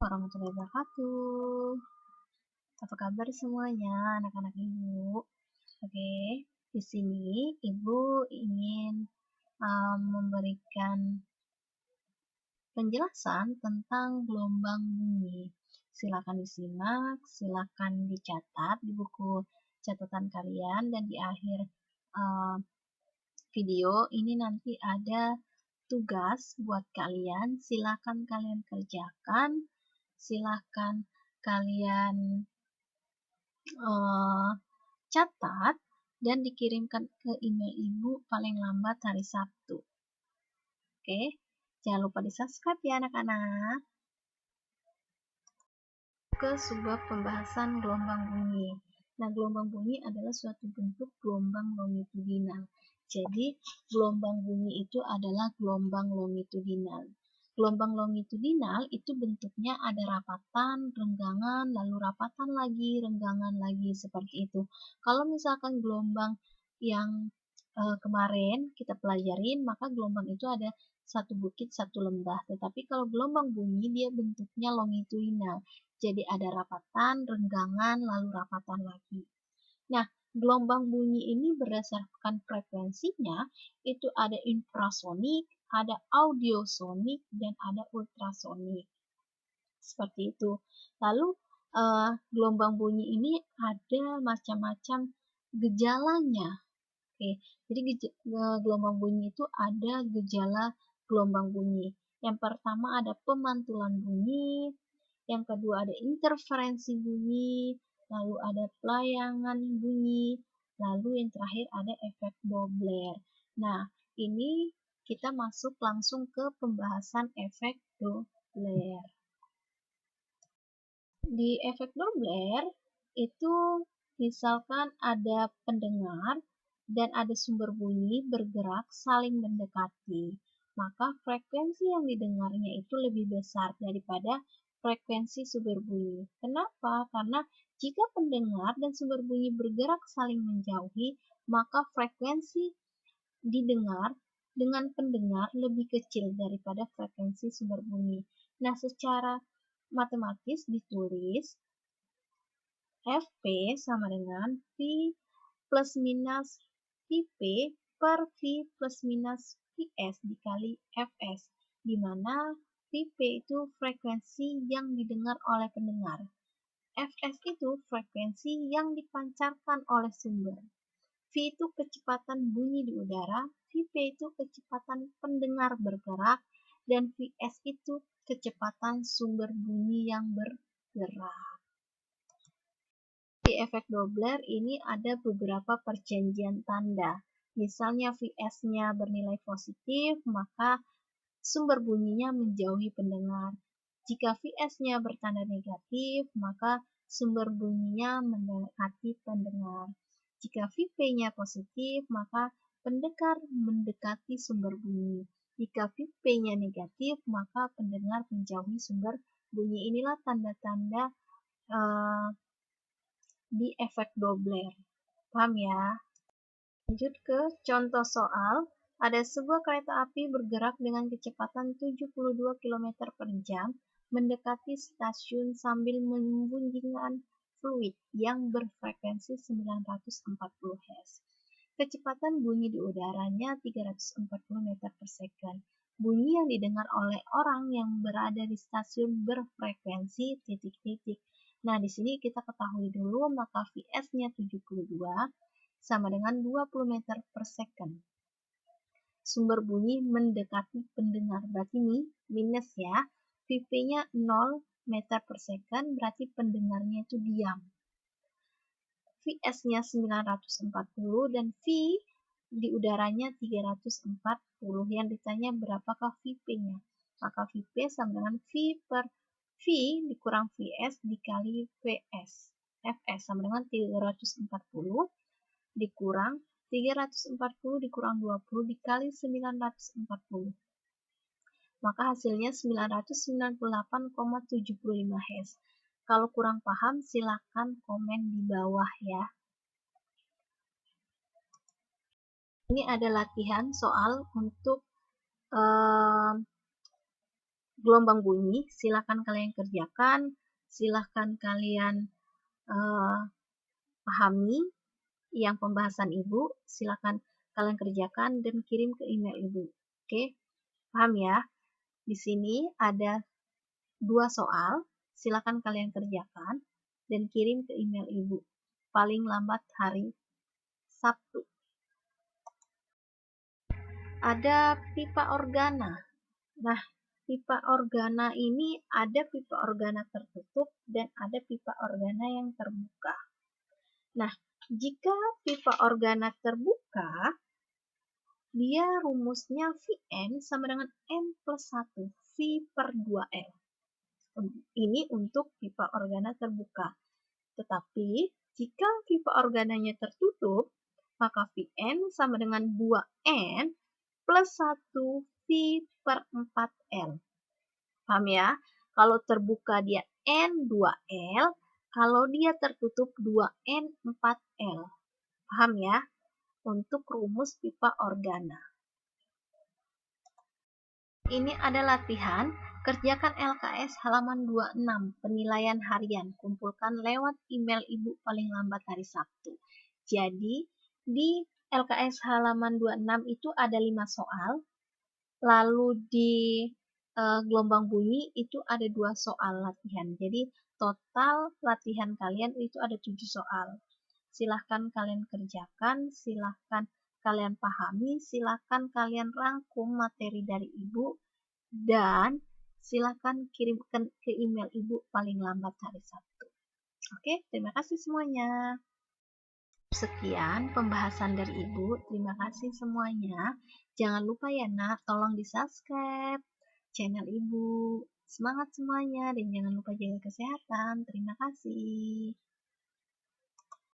warahmatullahi wabarakatuh. Apa kabar semuanya, anak-anak Ibu? Oke, di sini Ibu ingin memberikan penjelasan tentang gelombang bumi. Silakan disimak, silakan dicatat di buku catatan kalian, dan di akhir video ini nanti ada tugas buat kalian. Silakan kalian kerjakan, silakan kalian catat dan dikirimkan ke email Ibu paling lambat hari Sabtu. Oke, jangan lupa di-subscribe ya anak-anak. Ke sebuah pembahasan gelombang bumi. Nah, gelombang bumi adalah suatu bentuk gelombang longitudinal. Jadi, gelombang bumi itu adalah gelombang longitudinal. Gelombang longitudinal itu bentuknya ada rapatan, renggangan, lalu rapatan lagi, renggangan lagi, seperti itu. Kalau misalkan gelombang yang kemarin kita pelajarin, maka gelombang itu ada satu bukit, satu lembah. Tetapi kalau gelombang bumi, dia bentuknya longitudinal. Jadi ada rapatan, renggangan, lalu rapatan lagi. Nah, gelombang bunyi ini berdasarkan frekuensinya, itu ada infrasonik, ada audiosonik, dan ada ultrasonik. Seperti itu. Lalu, gelombang bunyi ini ada macam-macam gejalanya. Oke, jadi gelombang bunyi itu ada gejala gelombang bunyi. Yang pertama ada pemantulan bunyi, yang kedua ada interferensi bunyi, lalu ada pelayangan bunyi, lalu yang terakhir ada efek Doppler. Nah, ini kita masuk langsung ke pembahasan efek Doppler. Di efek Doppler itu misalkan ada pendengar dan ada sumber bunyi bergerak saling mendekati, maka frekuensi yang didengarnya itu lebih besar daripada frekuensi sumber bunyi. Kenapa? Karena jika pendengar dan sumber bunyi bergerak saling menjauhi, maka frekuensi didengar dengan pendengar lebih kecil daripada frekuensi sumber bunyi. Nah, secara matematis ditulis Fp sama dengan V plus minus Vp per V plus minus Vs dikali Fs, di mana Vp itu frekuensi yang didengar oleh pendengar. Fs itu frekuensi yang dipancarkan oleh sumber. V itu kecepatan bunyi di udara, Vp itu kecepatan pendengar bergerak, dan Vs itu kecepatan sumber bunyi yang bergerak. Di efek Doppler ini ada beberapa perjanjian tanda. Misalnya Vs-nya bernilai positif, maka sumber bunyinya menjauhi pendengar. Jika Vs-nya bertanda negatif, maka sumber bunyinya mendekati pendengar. Jika Vp-nya positif, maka pendengar mendekati sumber bunyi. Jika Vp-nya negatif, maka pendengar menjauhi sumber bunyi. Inilah tanda-tanda di efek Doppler. Paham ya? Lanjut ke contoh soal. Ada sebuah kereta api bergerak dengan kecepatan 72 km per jam mendekati stasiun sambil membunyikan fluid yang berfrekuensi 940 Hz. Kecepatan bunyi di udaranya 340 meter per second. Bunyi yang didengar oleh orang yang berada di stasiun berfrekuensi titik-titik. Nah, di sini kita ketahui dulu, maka Vs-nya 72 sama dengan 20 meter per second. Sumber bunyi mendekati pendengar, berarti ini minus ya. Vp-nya 0 meter per second, berarti pendengarnya itu diam. Vs-nya 940 dan V di udaranya 340. Yang ditanya berapakah Vp-nya? Maka Vp sama dengan V dikurang Vs dikali Vs. Fs sama dengan 340 dikurang 340 dikurang 20 dikali 940. Maka hasilnya 998,75 Hz. Kalau kurang paham, silakan komen di bawah ya. Ini ada latihan soal untuk gelombang bunyi, silakan kalian kerjakan, silakan kalian pahami yang pembahasan Ibu, silakan kalian kerjakan dan kirim ke email Ibu. Oke, paham ya? Di sini ada 2 soal, silakan kalian kerjakan dan kirim ke email Ibu. Paling lambat hari Sabtu. Ada pipa organa. Nah, pipa organa ini ada pipa organa tertutup dan ada pipa organa yang terbuka. Nah, jika pipa organa terbuka, dia rumusnya Vn sama dengan N plus 1, V per 2L. Ini untuk pipa organa terbuka. Tetapi, jika pipa organanya tertutup, maka Vn sama dengan 2N plus 1 V per 4L. Paham ya? Kalau terbuka dia N2L, kalau dia tertutup 2N4L. Paham ya? Untuk rumus pipa organa. Ini ada latihan, kerjakan LKS halaman 26, penilaian harian. Kumpulkan lewat email Ibu paling lambat hari Sabtu. Jadi, di LKS halaman 26 itu ada 5 soal, lalu di gelombang bunyi itu ada 2 soal latihan. Jadi, total latihan kalian itu ada 7 soal. Silahkan kalian kerjakan, silahkan kalian pahami, silahkan kalian rangkum materi dari Ibu, dan silahkan kirimkan ke email Ibu paling lambat hari Sabtu. Oke, terima kasih semuanya. Sekian pembahasan dari Ibu, terima kasih semuanya. Jangan lupa ya nak, tolong di-subscribe channel Ibu. Semangat semuanya dan jangan lupa jaga kesehatan. Terima kasih.